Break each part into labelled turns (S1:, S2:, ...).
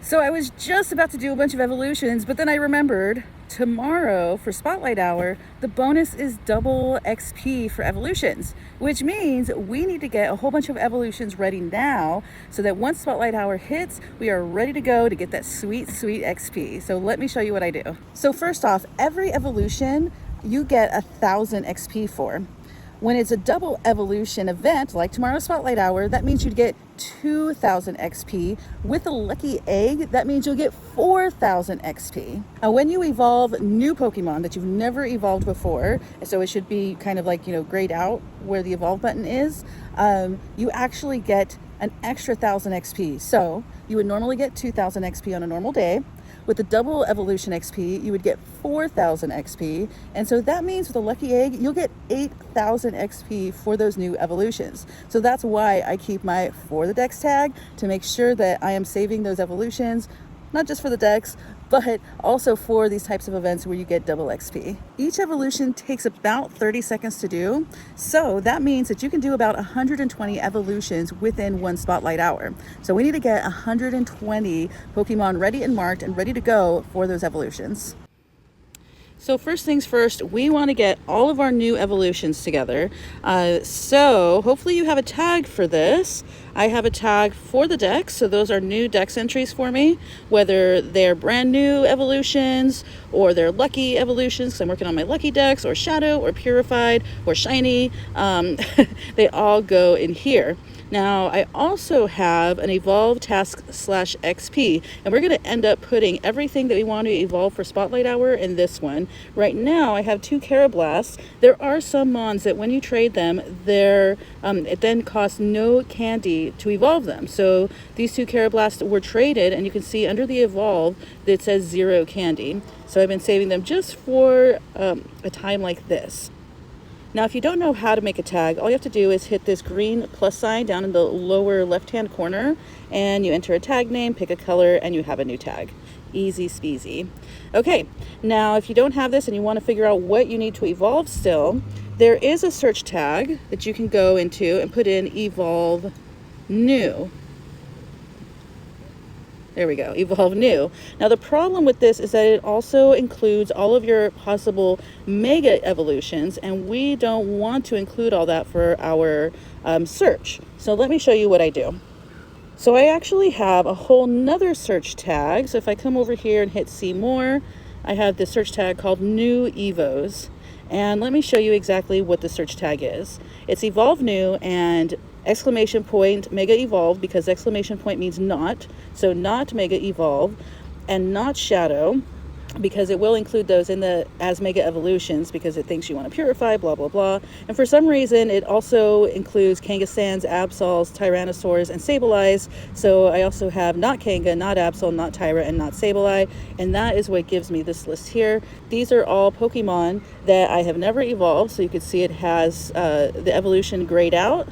S1: So I was just about to do a bunch of evolutions, but then I remembered tomorrow for Spotlight Hour, the bonus is double XP for evolutions, which means we need to get a whole bunch of evolutions ready now so that once Spotlight Hour hits, we are ready to go to get that sweet, sweet XP. So let me show you what I do. So first off, every evolution you get 1,000 XP for. When it's a double evolution event, like tomorrow's Spotlight Hour, that means you'd get 2,000 XP. With a lucky egg, that means you'll get 4,000 XP. Now, when you evolve new Pokemon that you've never evolved before, so it should be kind of like, grayed out where the evolve button is, you actually get an extra 1,000 XP. So you would normally get 2,000 XP on a normal day. With the double evolution XP, you would get 4,000 XP. And so that means with a lucky egg, you'll get 8,000 XP for those new evolutions. So that's why I keep my for the Dex tag, to make sure that I am saving those evolutions, not just for the Dex, but also for these types of events where you get double XP. Each evolution takes about 30 seconds to do. So that means that you can do about 120 evolutions within one Spotlight Hour. So we need to get 120 Pokemon ready and marked and ready to go for those evolutions. So first things first, we want to get all of our new evolutions together. So hopefully you have a tag for this. I have a tag for the Dex, so those are new Dex entries for me, whether they're brand new evolutions or they're lucky evolutions, because I'm working on my lucky Dex, or shadow, or purified, or shiny. They all go in here. Now, I also have an evolve task / XP, and we're going to end up putting everything that we want to evolve for Spotlight Hour in this one. Right now, I have 2 Carablasts. There are some mons that when you trade them, it then costs no candy to evolve them. So these 2 Carablasts were traded, and you can see under the evolve that it says 0 candy. So I've been saving them just for a time like this. Now, if you don't know how to make a tag, all you have to do is hit this green plus sign down in the lower left-hand corner, and you enter a tag name, pick a color, and you have a new tag. Easy speasy. Okay, now if you don't have this and you want to figure out what you need to evolve still, there is a search tag that you can go into and put in evolve new. There we go, evolve new. Now the problem with this is that it also includes all of your possible mega evolutions, and we don't want to include all that for our search. So let me show you what I do. So I actually have a whole nother search tag. So if I come over here and hit see more, I have this search tag called new evos. And let me show you exactly what the search tag is. It's evolve new and exclamation point mega evolve, because exclamation point means not, so not mega evolve, and not shadow, because it will include those in the as mega evolutions because it thinks you want to purify, blah blah blah. And for some reason it also includes Kangaskhan's, Absols, Tyrannosaurs, and Sableyes. So I also have not Kanga, not Absol, not Tyra, and not Sableye, and that is what gives me this list here. These are all Pokemon that I have never evolved, so you can see it has the evolution grayed out.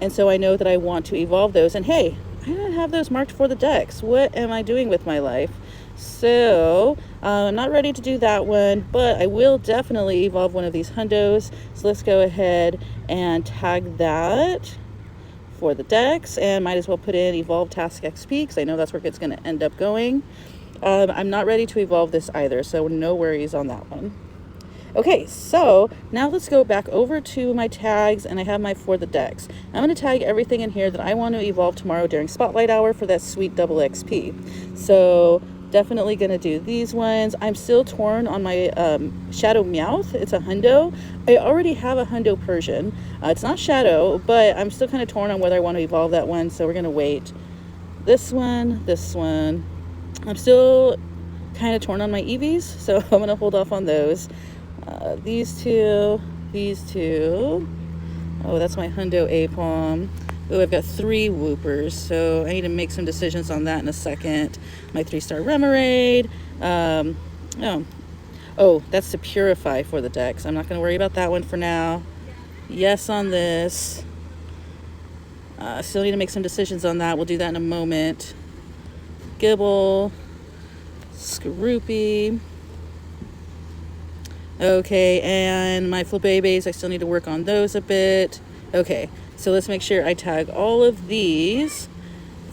S1: And so I know that I want to evolve those. And hey, I didn't have those marked for the Dex. What am I doing with my life? So I'm not ready to do that one, but I will definitely evolve one of these hundos. So let's go ahead and tag that for the Dex, and might as well put in evolve task XP because I know that's where it's going to end up going. I'm not ready to evolve this either, so no worries on that one. Okay, so now let's go back over to my tags, and I have my for the Dex. I'm going to tag everything in here that I want to evolve tomorrow during Spotlight Hour for that sweet double XP. So definitely going to do these ones. I'm still torn on my Shadow Meowth. It's a hundo. I already have a hundo Persian. It's not Shadow, but I'm still kind of torn on whether I want to evolve that one, so we're going to wait. This one. I'm still kind of torn on my Eevees, so I'm going to hold off on those. These two. Oh, that's my hundo Apom. Oh, I've got 3 Whoopers, so I need to make some decisions on that in a second. My 3-star Remoraid. Oh, that's to purify for the Dex. I'm not going to worry about that one for now. Yes on this. Still need to make some decisions on that. We'll do that in a moment. Gibble. Skorupi. Okay, and my Flabébés, I still need to work on those a bit. Okay, so let's make sure I tag all of these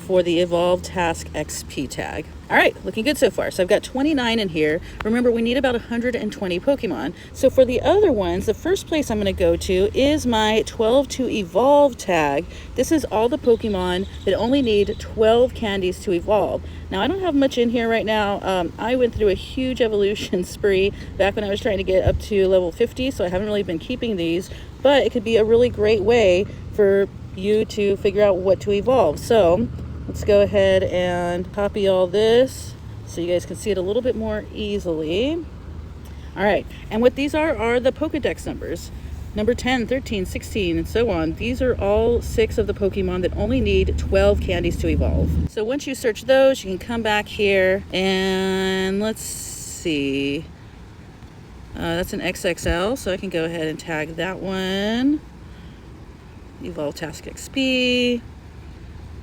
S1: for the Evolve Task XP tag. All right, looking good so far. So I've got 29 in here. Remember, we need about 120 Pokemon. So for the other ones, the first place I'm going to go to is my 12 to evolve tag. This is all the Pokemon that only need 12 candies to evolve. Now, I don't have much in here right now. I went through a huge evolution spree back when I was trying to get up to level 50, so I haven't really been keeping these, but it could be a really great way for you to figure out what to evolve. So let's go ahead and copy all this so you guys can see it a little bit more easily. All right, and what these are the Pokedex numbers. Number 10, 13, 16, and so on. These are all 6 of the Pokemon that only need 12 candies to evolve. So once you search those, you can come back here and let's see. That's an XXL, so I can go ahead and tag that one. Evolve Task XP.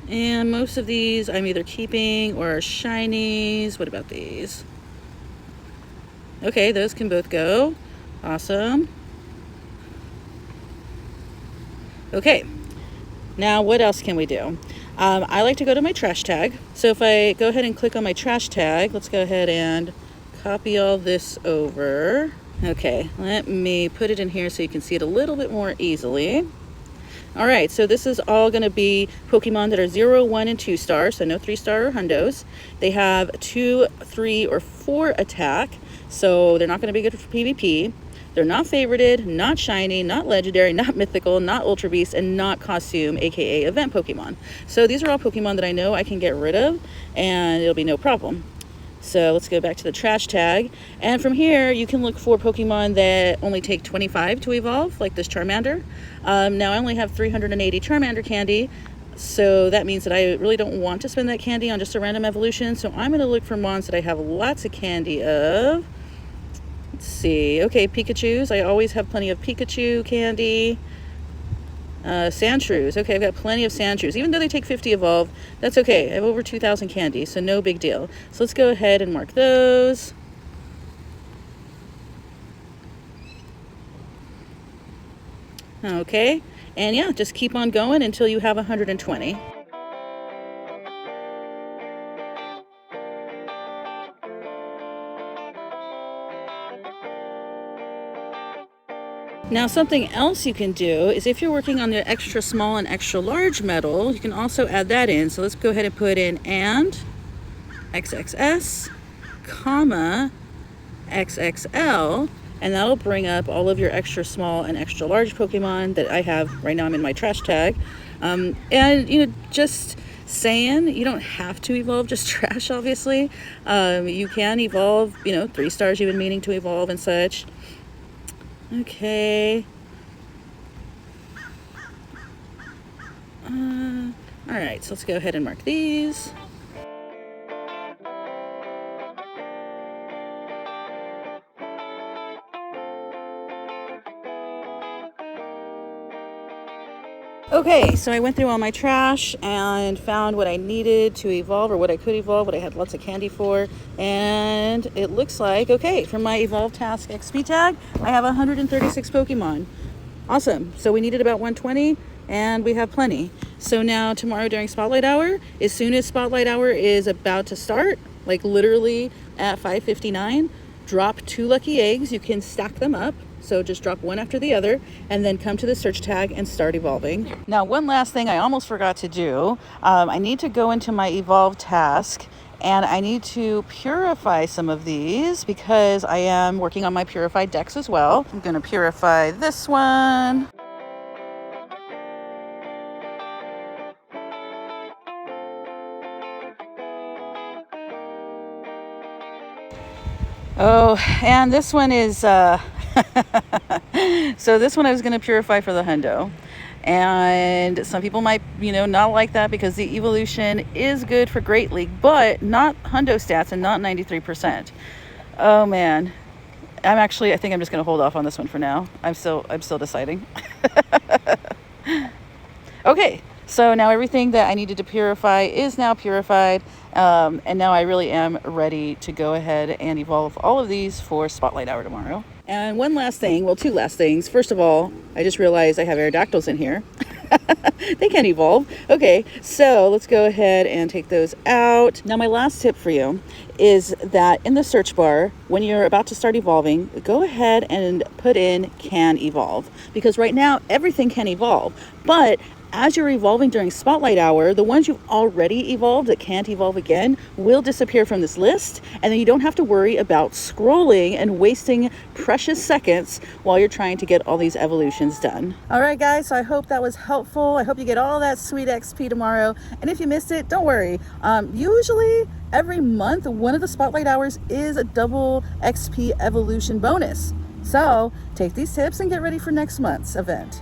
S1: And most of these I'm either keeping or are shinies. What about these? Okay, those can both go. Awesome. Okay, now what else can we do? I like to go to my trash tag. So if I go ahead and click on my trash tag, let's go ahead and copy all this over. Okay, let me put it in here so you can see it a little bit more easily. All right, so this is all going to be Pokemon that are 0, 1, and 2 stars, so no 3-star or hundos. They have 2, 3, or 4 attack, so they're not going to be good for PvP. They're not favorited, not shiny, not legendary, not mythical, not ultra beast, and not costume, aka event Pokemon. So these are all Pokemon that I know I can get rid of, and it'll be no problem. So let's go back to the trash tag. And from here, you can look for Pokemon that only take 25 to evolve, like this Charmander. Now, I only have 380 Charmander candy, so that means that I really don't want to spend that candy on just a random evolution. So I'm going to look for mons that I have lots of candy of. Let's see. Okay, Pikachus. I always have plenty of Pikachu candy. Sandshrews. Okay, I've got plenty of Sandshrews. Even though they take 50 evolve, that's okay. I have over 2,000 candy, so no big deal. So let's go ahead and mark those. Okay, and yeah, just keep on going until you have 120. Now, something else you can do is if you're working on the extra small and extra large medal, you can also add that in. So let's go ahead and put in and XXS, comma, XXL, and that'll bring up all of your extra small and extra large Pokemon that I have right now. I'm in my trash tag. And, you know, just saying, you don't have to evolve just trash, obviously. You can evolve, you know, 3 stars you've been meaning to evolve and such. Okay. All right, so let's go ahead and mark these. Okay, so I went through all my trash and found what I needed to evolve, or what I could evolve, what I had lots of candy for, and it looks like, okay, for my Evolve Task XP tag, I have 136 Pokemon. Awesome. So we needed about 120, and we have plenty. So now tomorrow during Spotlight Hour, as soon as Spotlight Hour is about to start, like literally at 5:59, drop 2 lucky eggs. You can stack them up. So just drop one after the other and then come to the search tag and start evolving. Now, one last thing I almost forgot to do. I need to go into my Evolve task and I need to purify some of these because I am working on my purified decks as well. I'm going to purify this one. Oh, and this one is, so this one I was going to purify for the hundo. And some people might, not like that because the evolution is good for Great League, but not hundo stats and not 93%. Oh man. I think I'm just going to hold off on this one for now. I'm still deciding. Okay. So now everything that I needed to purify is now purified, and now I really am ready to go ahead and evolve all of these for Spotlight Hour tomorrow. And one last thing, well, 2 last things. First of all, I just realized I have Aerodactyls in here. They can't evolve. Okay, so let's go ahead and take those out. Now, my last tip for you is that in the search bar, when you're about to start evolving, go ahead and put in can evolve, because right now everything can evolve. But as you're evolving during Spotlight Hour, the ones you've already evolved that can't evolve again will disappear from this list, and then you don't have to worry about scrolling and wasting precious seconds while you're trying to get all these evolutions done. All right, guys, so I hope that was helpful. I hope you get all that sweet XP tomorrow, and if you missed it, don't worry. Usually every month, one of the Spotlight Hours is a double XP evolution bonus. So take these tips and get ready for next month's event.